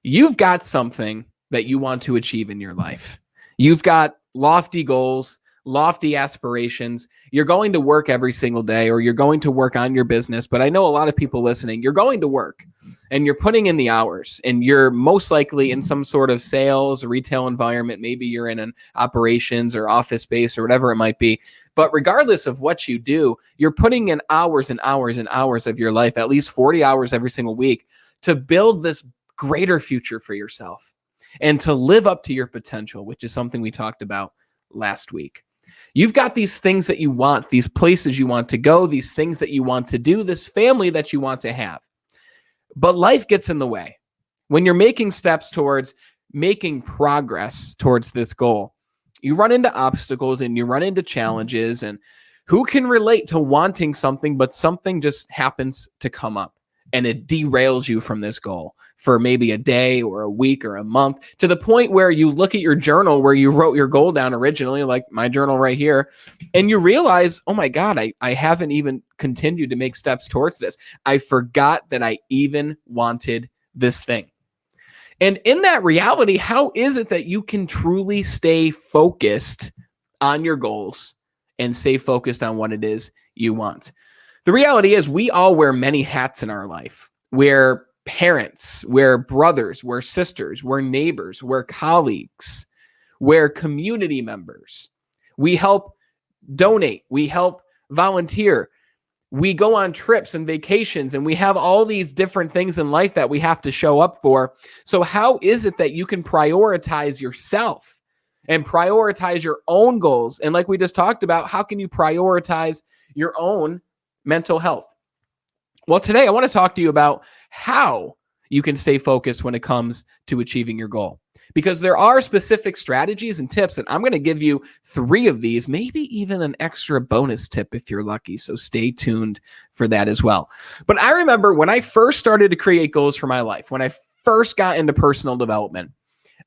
You've got something that you want to achieve in your life. You've got lofty goals, lofty aspirations. You're going to work every single day, or you're going to work on your business. But I know a lot of people listening, you're going to work and you're putting in the hours, and you're most likely in some sort of sales, retail environment. Maybe you're in an operations or office space or whatever it might be. But regardless of what you do, you're putting in hours and hours and hours of your life, at least 40 hours every single week, to build this greater future for yourself and to live up to your potential, which is something we talked about last week. You've got these things that you want, these places you want to go, these things that you want to do, this family that you want to have. But life gets in the way. When you're making steps towards making progress towards this goal, you run into obstacles and you run into challenges. And who can relate to wanting something, but something just happens to come up and it derails you from this goal for maybe a day or a week or a month, to the point where you look at your journal where you wrote your goal down originally, like my journal right here, and you realize, oh my God, I haven't even continued to make steps towards this. I forgot that I even wanted this thing. And in that reality, how is it that you can truly stay focused on your goals and stay focused on what it is you want? The reality is we all wear many hats in our life. We're parents, we're brothers, we're sisters, we're neighbors, we're colleagues, we're community members. We help donate, we help volunteer, we go on trips and vacations, and we have all these different things in life that we have to show up for. So how is it that you can prioritize yourself and prioritize your own goals? And like we just talked about, how can you prioritize your own mental health? Well, today I want to talk to you about how you can stay focused when it comes to achieving your goal, because there are specific strategies and tips, and I'm going to give you 3 of these, maybe even an extra bonus tip if you're lucky. So stay tuned for that as well. But I remember when I first started to create goals for my life, when I first got into personal development,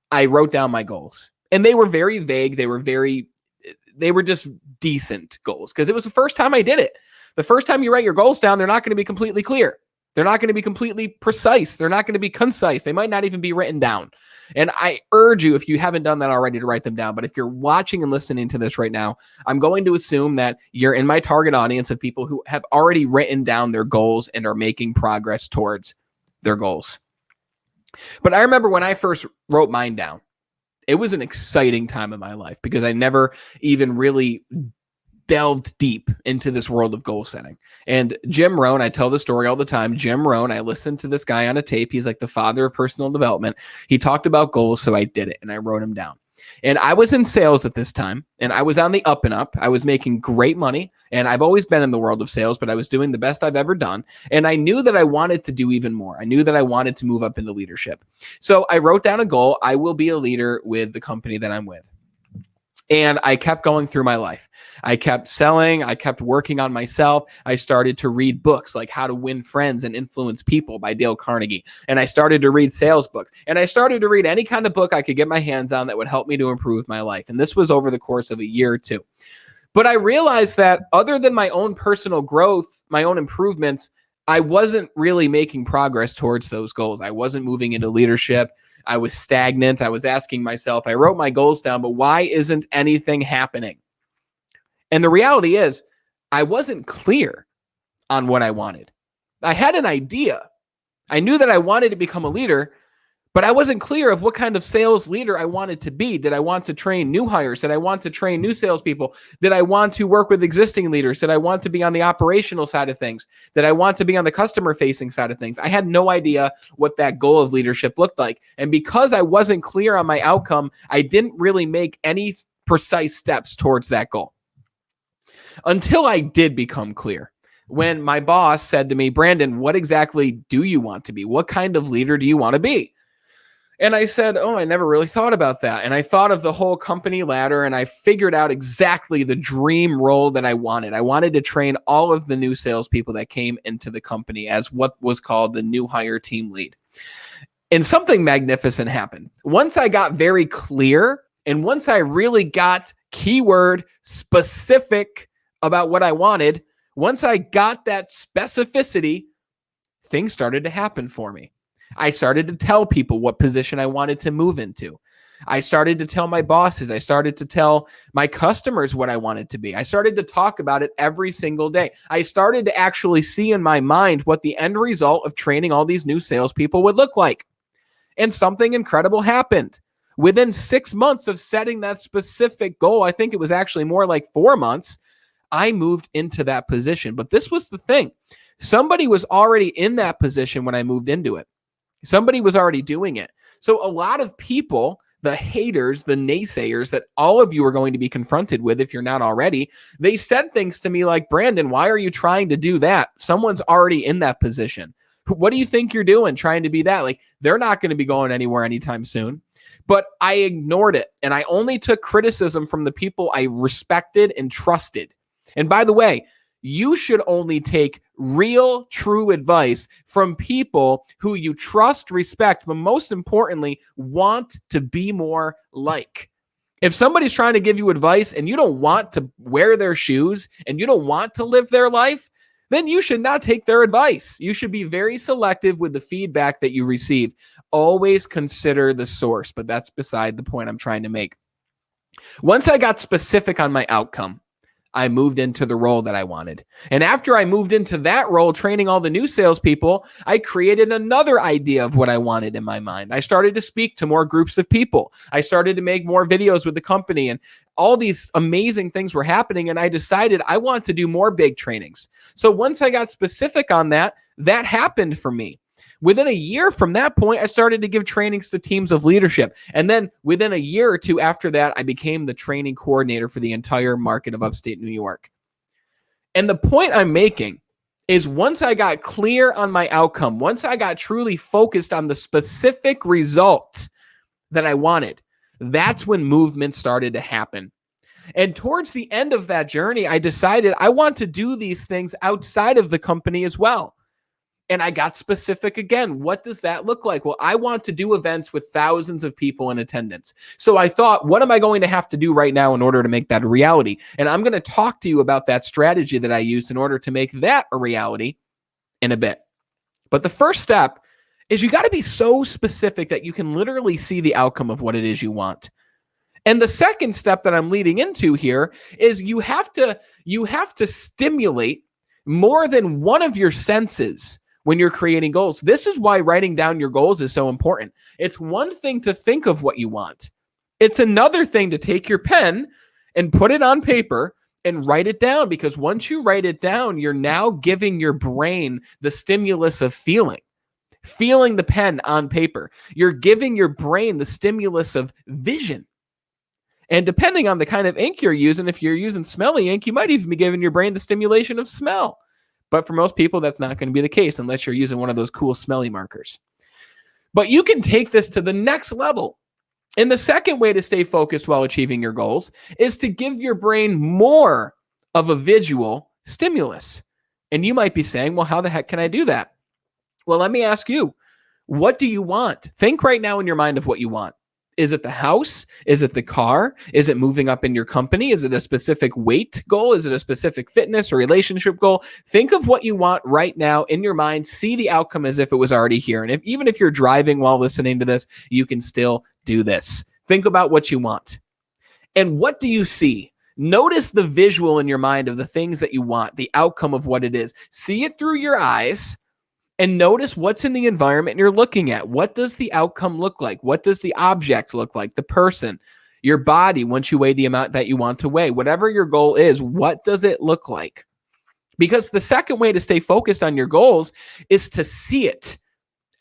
I wrote down my goals, and they were very vague. They were just decent goals because it was the first time I did it. The first time you write your goals down, they're not going to be completely clear. They're not going to be completely precise. They're not going to be concise. They might not even be written down. And I urge you, if you haven't done that already, to write them down. But if you're watching and listening to this right now, I'm going to assume that you're in my target audience of people who have already written down their goals and are making progress towards their goals. But I remember when I first wrote mine down, it was an exciting time in my life because I never even really delved deep into this world of goal setting. And Jim Rohn, I tell the story all the time. Jim Rohn, I listened to this guy on a tape. He's like the father of personal development. He talked about goals, so I did it, and I wrote them down. And I was in sales at this time, and I was on the up and up. I was making great money, and I've always been in the world of sales, but I was doing the best I've ever done. And I knew that I wanted to do even more. I knew that I wanted to move up into leadership. So I wrote down a goal. I will be a leader with the company that I'm with. And I kept going through my life. I kept selling. I kept working on myself. I started to read books like How to Win Friends and Influence People by Dale Carnegie. And I started to read sales books. And I started to read any kind of book I could get my hands on that would help me to improve my life. And this was over the course of a year or two. But I realized that other than my own personal growth, my own improvements, I wasn't really making progress towards those goals. I wasn't moving into leadership. I was stagnant. I was asking myself, I wrote my goals down, but why isn't anything happening? And the reality is, I wasn't clear on what I wanted. I had an idea. I knew that I wanted to become a leader, but I wasn't clear of what kind of sales leader I wanted to be. Did I want to train new hires? Did I want to train new salespeople? Did I want to work with existing leaders? Did I want to be on the operational side of things? Did I want to be on the customer-facing side of things? I had no idea what that goal of leadership looked like. And because I wasn't clear on my outcome, I didn't really make any precise steps towards that goal until I did become clear. When my boss said to me, Brandon, what exactly do you want to be? What kind of leader do you want to be? And I said, I never really thought about that. And I thought of the whole company ladder, and I figured out exactly the dream role that I wanted. I wanted to train all of the new salespeople that came into the company as what was called the new hire team lead. And something magnificent happened. Once I got very clear, and once I really got keyword specific about what I wanted, once I got that specificity, things started to happen for me. I started to tell people what position I wanted to move into. I started to tell my bosses. I started to tell my customers what I wanted to be. I started to talk about it every single day. I started to actually see in my mind what the end result of training all these new salespeople would look like. And something incredible happened. Within 6 months of setting that specific goal, I think it was actually more like 4 months, I moved into that position. But this was the thing. Somebody was already in that position when I moved into it. Somebody was already doing it. So a lot of people, the haters, the naysayers that all of you are going to be confronted with if you're not already, they said things to me like, Brandon, why are you trying to do that? Someone's already in that position. What do you think you're doing trying to be that? Like, they're not going to be going anywhere anytime soon. But I ignored it, and I only took criticism from the people I respected and trusted. And by the way, you should only take real, true advice from people who you trust, respect, but most importantly, want to be more like. If somebody's trying to give you advice and you don't want to wear their shoes and you don't want to live their life, then you should not take their advice. You should be very selective with the feedback that you receive. Always consider the source, but that's beside the point I'm trying to make. Once I got specific on my outcome, I moved into the role that I wanted. And after I moved into that role, training all the new salespeople, I created another idea of what I wanted in my mind. I started to speak to more groups of people. I started to make more videos with the company, and all these amazing things were happening. And I decided I want to do more big trainings. So once I got specific on that, that happened for me. Within a year from that point, I started to give trainings to teams of leadership. And then within a year or two after that, I became the training coordinator for the entire market of upstate New York. And the point I'm making is once I got clear on my outcome, once I got truly focused on the specific result that I wanted, that's when movement started to happen. And towards the end of that journey, I decided I want to do these things outside of the company as well. And I got specific again. What does that look like? Well, I want to do events with thousands of people in attendance. So I thought, what am I going to have to do right now in order to make that a reality? And I'm going to talk to you about that strategy that I used in order to make that a reality in a bit. But the first step is you got to be so specific that you can literally see the outcome of what it is you want. And the second step that I'm leading into here is you have to stimulate more than one of your senses when you're creating goals. This is why writing down your goals is so important. It's one thing to think of what you want. It's another thing to take your pen and put it on paper and write it down, because once you write it down, you're now giving your brain the stimulus of feeling the pen on paper. You're giving your brain the stimulus of vision. And depending on the kind of ink you're using, if you're using smelly ink, you might even be giving your brain the stimulation of smell. But for most people, that's not going to be the case unless you're using one of those cool smelly markers. But you can take this to the next level. And the second way to stay focused while achieving your goals is to give your brain more of a visual stimulus. And you might be saying, well, how the heck can I do that? Well, let me ask you, what do you want? Think right now in your mind of what you want. Is it the house? Is it the car? Is it moving up in your company? Is it a specific weight goal? Is it a specific fitness or relationship goal? Think of what you want right now in your mind. See the outcome as if it was already here. And even if you're driving while listening to this, you can still do this. Think about what you want. And what do you see? Notice the visual in your mind of the things that you want, the outcome of what it is. See it through your eyes. And notice what's in the environment you're looking at. What does the outcome look like? What does the object look like? The person, your body, once you weigh the amount that you want to weigh. Whatever your goal is, what does it look like? Because the second way to stay focused on your goals is to see it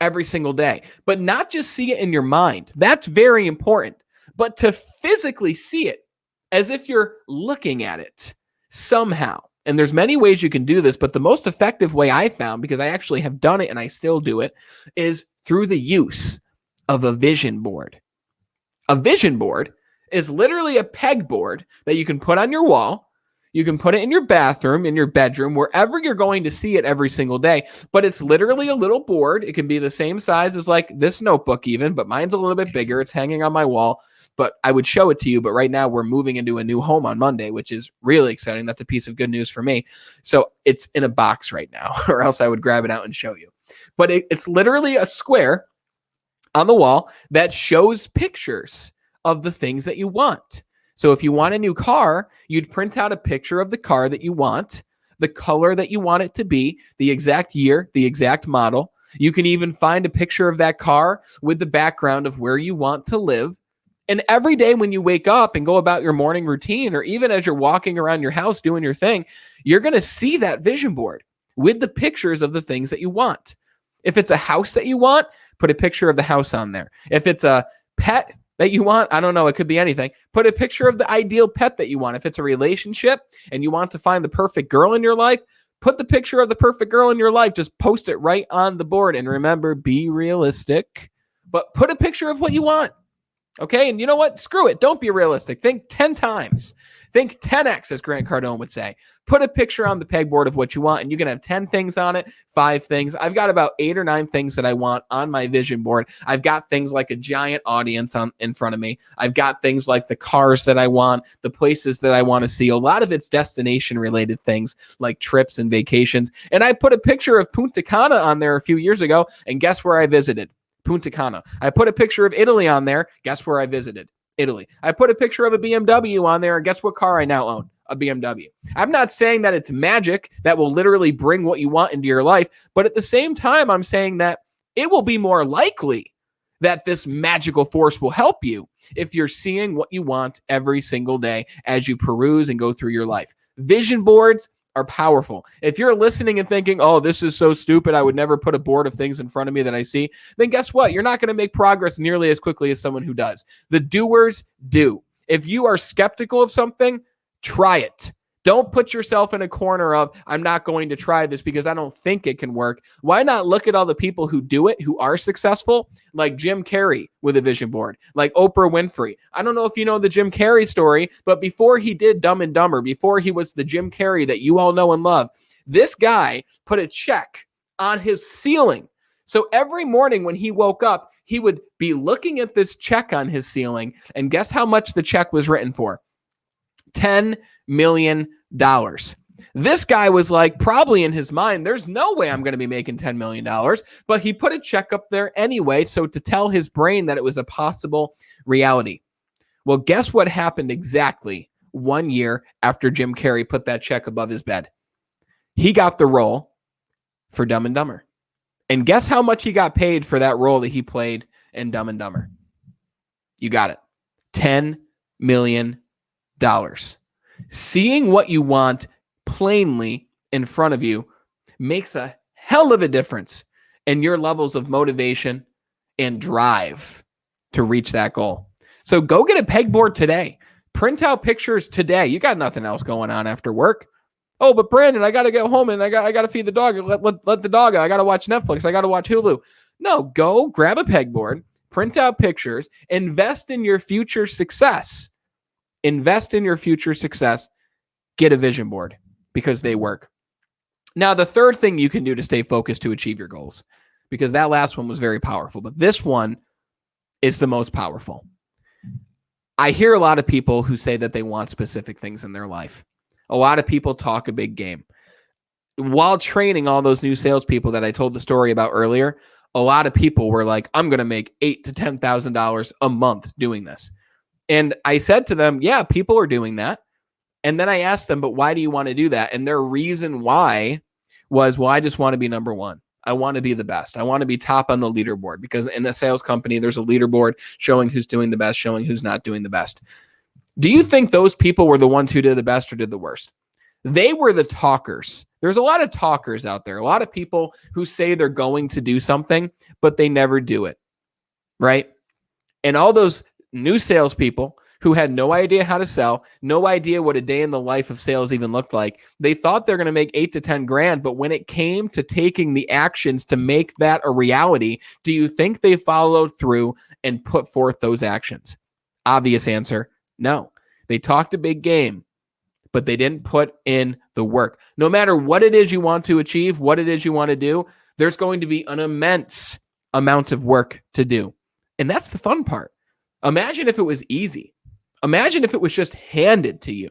every single day. But not just see it in your mind. That's very important. But to physically see it as if you're looking at it somehow. And there's many ways you can do this, but the most effective way I found, because I actually have done it and I still do it, is through the use of a vision board. A vision board is literally a pegboard that you can put on your wall. You can put it in your bathroom, in your bedroom, wherever you're going to see it every single day. But it's literally a little board. It can be the same size as like this notebook even, but mine's a little bit bigger. It's hanging on my wall. But I would show it to you. But right now we're moving into a new home on Monday, which is really exciting. That's a piece of good news for me. So it's in a box right now, or else I would grab it out and show you. but it's literally a square on the wall that shows pictures of the things that you want. So if you want a new car, you'd print out a picture of the car that you want, the color that you want it to be, the exact year, the exact model. You can even find a picture of that car with the background of where you want to live. And every day when you wake up and go about your morning routine, or even as you're walking around your house doing your thing, you're going to see that vision board with the pictures of the things that you want. If it's a house that you want, put a picture of the house on there. If it's a pet that you want, I don't know, it could be anything. Put a picture of the ideal pet that you want. If it's a relationship and you want to find the perfect girl in your life, put the picture of the perfect girl in your life. Just post it right on the board. And remember, be realistic, but put a picture of what you want. Okay, and you know what? Screw it. Don't be realistic. Think 10 times. Think 10x, as Grant Cardone would say. Put a picture on the pegboard of what you want, and you can have 10 things on it, 5 things. I've got about 8 or 9 things that I want on my vision board. I've got things like a giant audience in front of me. I've got things like the cars that I want, the places that I want to see. A lot of it's destination-related things like trips and vacations. And I put a picture of Punta Cana on there a few years ago, and guess where I visited? Punta Cana. I put a picture of Italy on there. Guess where I visited? Italy. I put a picture of a BMW on there, and guess what car I now own? A BMW. I'm not saying that it's magic that will literally bring what you want into your life, but at the same time, I'm saying that it will be more likely that this magical force will help you if you're seeing what you want every single day as you peruse and go through your life. Vision boards are powerful. If you're listening and thinking, oh, this is so stupid, I would never put a board of things in front of me that I see, then guess what? You're not going to make progress nearly as quickly as someone who does. The doers do. If you are skeptical of something, try it. Don't put yourself in a corner of, I'm not going to try this because I don't think it can work. Why not look at all the people who do it, who are successful, like Jim Carrey with a vision board, like Oprah Winfrey. I don't know if you know the Jim Carrey story, but before he did Dumb and Dumber, before he was the Jim Carrey that you all know and love, this guy put a check on his ceiling. So every morning when he woke up, he would be looking at this check on his ceiling, and guess how much the check was written for? $10 million. This guy was like, probably in his mind, there's no way I'm going to be making $10 million, but he put a check up there anyway, so to tell his brain that it was a possible reality. Well, guess what happened exactly 1 year after Jim Carrey put that check above his bed? He got the role for Dumb and Dumber. And guess how much he got paid for that role that he played in Dumb and Dumber? You got it. $10 million. Seeing what you want plainly in front of you makes a hell of a difference in your levels of motivation and drive to reach that goal. So go get a pegboard today. Print out pictures today. You got nothing else going on after work. Oh, but Brandon, I got to get home and I got to feed the dog. Let the dog out. I got to watch Netflix. I got to watch Hulu. No, go grab a pegboard, print out pictures, invest in your future success. Invest in your future success. Get a vision board because they work. Now, the third thing you can do to stay focused to achieve your goals, because that last one was very powerful, but this one is the most powerful. I hear a lot of people who say that they want specific things in their life. A lot of people talk a big game. While training all those new salespeople that I told the story about earlier, a lot of people were like, I'm going to make $8,000 to $10,000 a month doing this. And I said to them, yeah, people are doing that. And then I asked them, but why do you want to do that? And their reason why was, well, I just want to be number one. I want to be the best. I want to be top on the leaderboard, because in a sales company, there's a leaderboard showing who's doing the best, showing who's not doing the best. Do you think those people were the ones who did the best or did the worst? They were the talkers. There's a lot of talkers out there, a lot of people who say they're going to do something, but they never do it, right? And all those new salespeople who had no idea how to sell, no idea what a day in the life of sales even looked like. They thought they're going to make 8 to 10 grand, but when it came to taking the actions to make that a reality, do you think they followed through and put forth those actions? Obvious answer, no. They talked a big game, but they didn't put in the work. No matter what it is you want to achieve, what it is you want to do, there's going to be an immense amount of work to do. And that's the fun part. Imagine if it was easy. Imagine if it was just handed to you.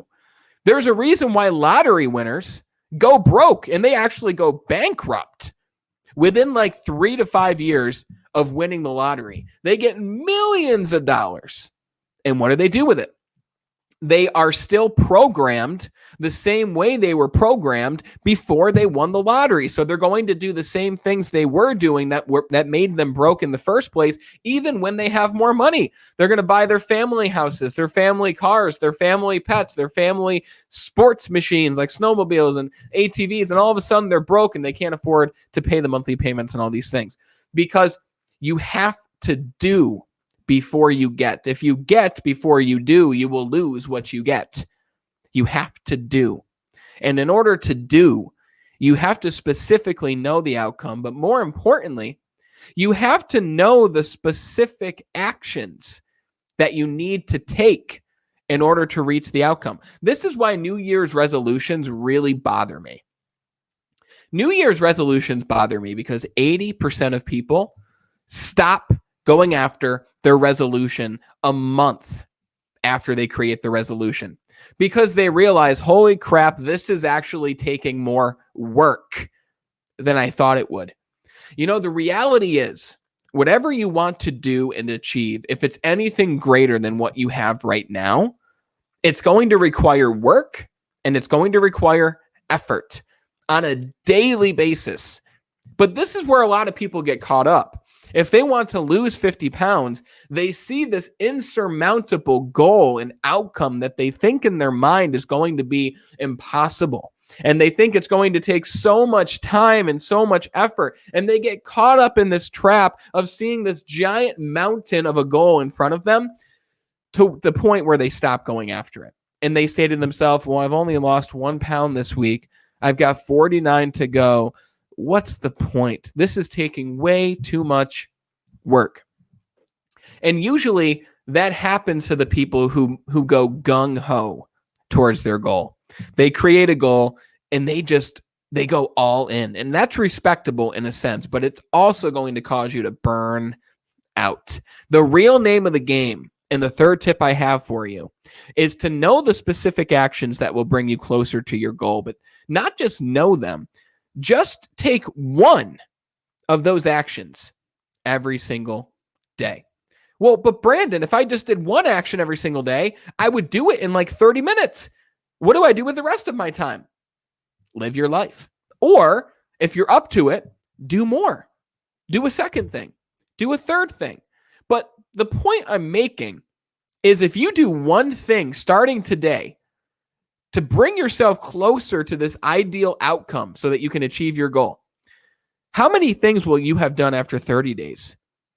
There's a reason why lottery winners go broke and they actually go bankrupt. within like 3 to 5 years of winning the lottery. They get millions of dollars. And what do they do with it? They are still programmed the same way they were programmed before they won the lottery. So they're going to do the same things they were doing that made them broke in the first place, even when they have more money. They're going to buy their family houses, their family cars, their family pets, their family sports machines like snowmobiles and ATVs, and all of a sudden they're broke and they can't afford to pay the monthly payments and all these things. Because you have to do before you get. If you get before you do, you will lose what you get. You have to do. And in order to do, you have to specifically know the outcome. But more importantly, you have to know the specific actions that you need to take in order to reach the outcome. This is why New Year's resolutions really bother me. New Year's resolutions bother me because 80% of people stop going after their resolution a month after they create the resolution because they realize, holy crap, this is actually taking more work than I thought it would. You know, the reality is, whatever you want to do and achieve, if it's anything greater than what you have right now, it's going to require work and it's going to require effort on a daily basis. But this is where a lot of people get caught up. If they want to lose 50 pounds, they see this insurmountable goal and outcome that they think in their mind is going to be impossible. And they think it's going to take so much time and so much effort. And they get caught up in this trap of seeing this giant mountain of a goal in front of them to the point where they stop going after it. And they say to themselves, well, I've only lost 1 pound this week. I've got 49 to go. What's the point? This is taking way too much work. And usually that happens to the people who go gung-ho towards their goal. They create a goal and they go all in. And that's respectable in a sense, but it's also going to cause you to burn out. The real name of the game, and the third tip I have for you, is to know the specific actions that will bring you closer to your goal, but not just know them. Just take one of those actions every single day. Well, but Brandon, if I just did one action every single day, I would do it in like 30 minutes. What do I do with the rest of my time? Live your life. Or if you're up to it, do more. Do a second thing. Do a third thing. But the point I'm making is if you do one thing starting today to bring yourself closer to this ideal outcome so that you can achieve your goal, how many things will you have done after 30 days?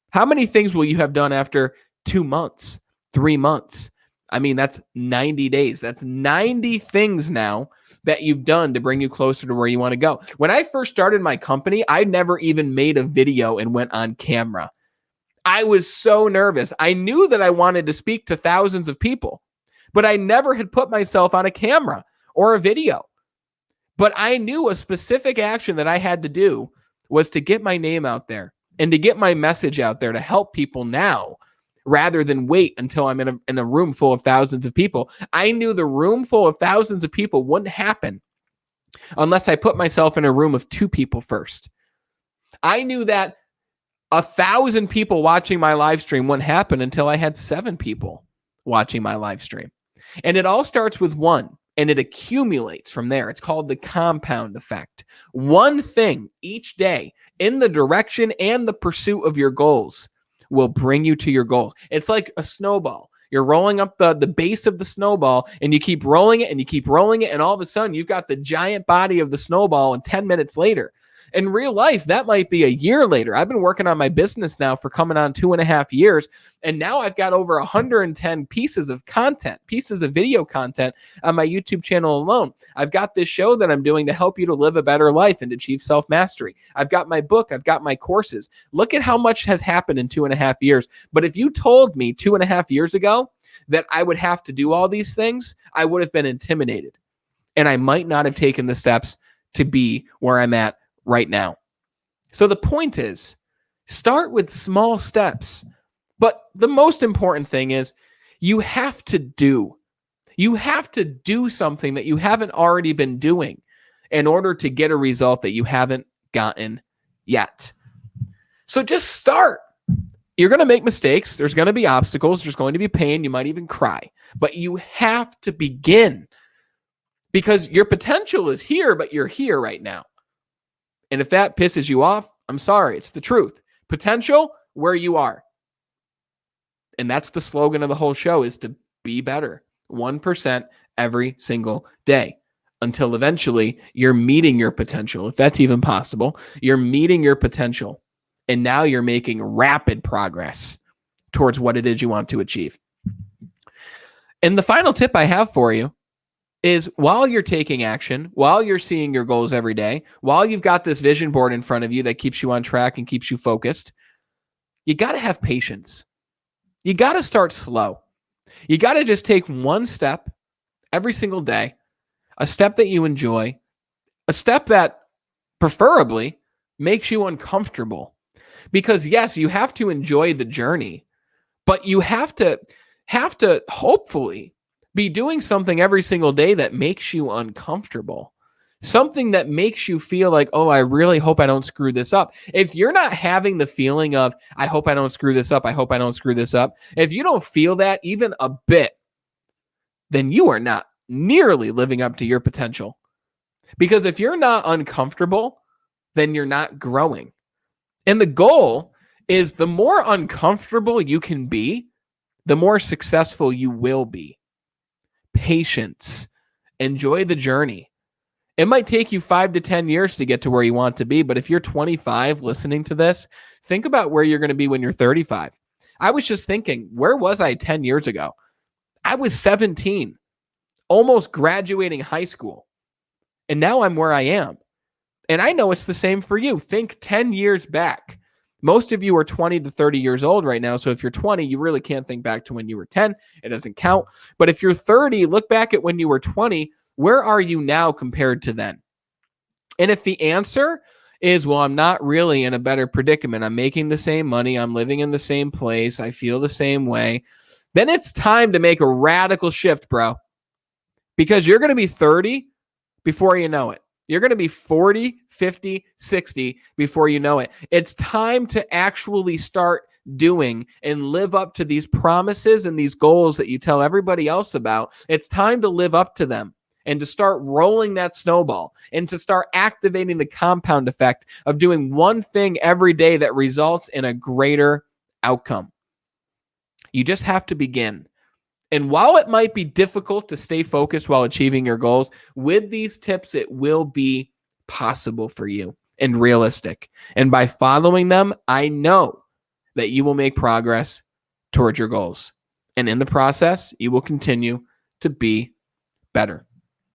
How many things will you have done after 2 months, 3 months? I mean, that's 90 days. That's 90 things now that you've done to bring you closer to where you want to go. When I first started my company, I never even made a video and went on camera. I was so nervous. I knew that I wanted to speak to thousands of people, but I never had put myself on a camera or a video. But I knew a specific action that I had to do was to get my name out there and to get my message out there to help people now rather than wait until I'm in a room full of thousands of people. I knew the room full of thousands of people wouldn't happen unless I put myself in a room of 2 people first. I knew that 1,000 people watching my live stream wouldn't happen until I had 7 people watching my live stream. And it all starts with one, and it accumulates from there. It's called the compound effect. One thing each day in the direction and the pursuit of your goals will bring you to your goals. It's like a snowball. You're rolling up the base of the snowball, and you keep rolling it, and you keep rolling it, and all of a sudden you've got the giant body of the snowball, and 10 minutes later. In real life, that might be a year later. I've been working on my business now for coming on 2.5 years. And now I've got over 110 pieces of content, pieces of video content on my YouTube channel alone. I've got this show that I'm doing to help you to live a better life and achieve self-mastery. I've got my book. I've got my courses. Look at how much has happened in 2.5 years. But if you told me 2.5 years ago that I would have to do all these things, I would have been intimidated. And I might not have taken the steps to be where I'm at right now. So the point is, start with small steps. But the most important thing is you have to do. You have to do something that you haven't already been doing in order to get a result that you haven't gotten yet. So just start. You're going to make mistakes. There's going to be obstacles. There's going to be pain. You might even cry. But you have to begin because your potential is here, but you're here right now. And if that pisses you off, I'm sorry. It's the truth. Potential where you are. And that's the slogan of the whole show, is to be better. 1% every single day until eventually you're meeting your potential. If that's even possible, you're meeting your potential. And now you're making rapid progress towards what it is you want to achieve. And the final tip I have for you is, while you're taking action, while you're seeing your goals every day, while you've got this vision board in front of you that keeps you on track and keeps you focused, you got to have patience. You got to start slow. You got to just take one step every single day, a step that you enjoy, a step that preferably makes you uncomfortable. Because yes, you have to enjoy the journey, but you have to hopefully be doing something every single day that makes you uncomfortable. Something that makes you feel like, oh, I really hope I don't screw this up. If you're not having the feeling of, I hope I don't screw this up, I hope I don't screw this up, if you don't feel that even a bit, then you are not nearly living up to your potential. Because if you're not uncomfortable, then you're not growing. And the goal is, the more uncomfortable you can be, the more successful you will be. Patience. Enjoy the journey. It might take you 5 to 10 years to get to where you want to be, but if you're 25 listening to this, think about where you're going to be when you're 35. I was just thinking, where was I 10 years ago? I was 17, almost graduating high school. And now I'm where I am. And I know it's the same for you. Think 10 years back. Most of you are 20 to 30 years old right now. So if you're 20, you really can't think back to when you were 10. It doesn't count. But if you're 30, look back at when you were 20. Where are you now compared to then? And if the answer is, well, I'm not really in a better predicament, I'm making the same money, I'm living in the same place, I feel the same way, then it's time to make a radical shift, bro. Because you're going to be 30 before you know it. You're going to be 40, 50, 60 before you know it. It's time to actually start doing and live up to these promises and these goals that you tell everybody else about. It's time to live up to them and to start rolling that snowball and to start activating the compound effect of doing one thing every day that results in a greater outcome. You just have to begin. And while it might be difficult to stay focused while achieving your goals, with these tips, it will be possible for you and realistic. And by following them, I know that you will make progress towards your goals. And in the process, you will continue to be better.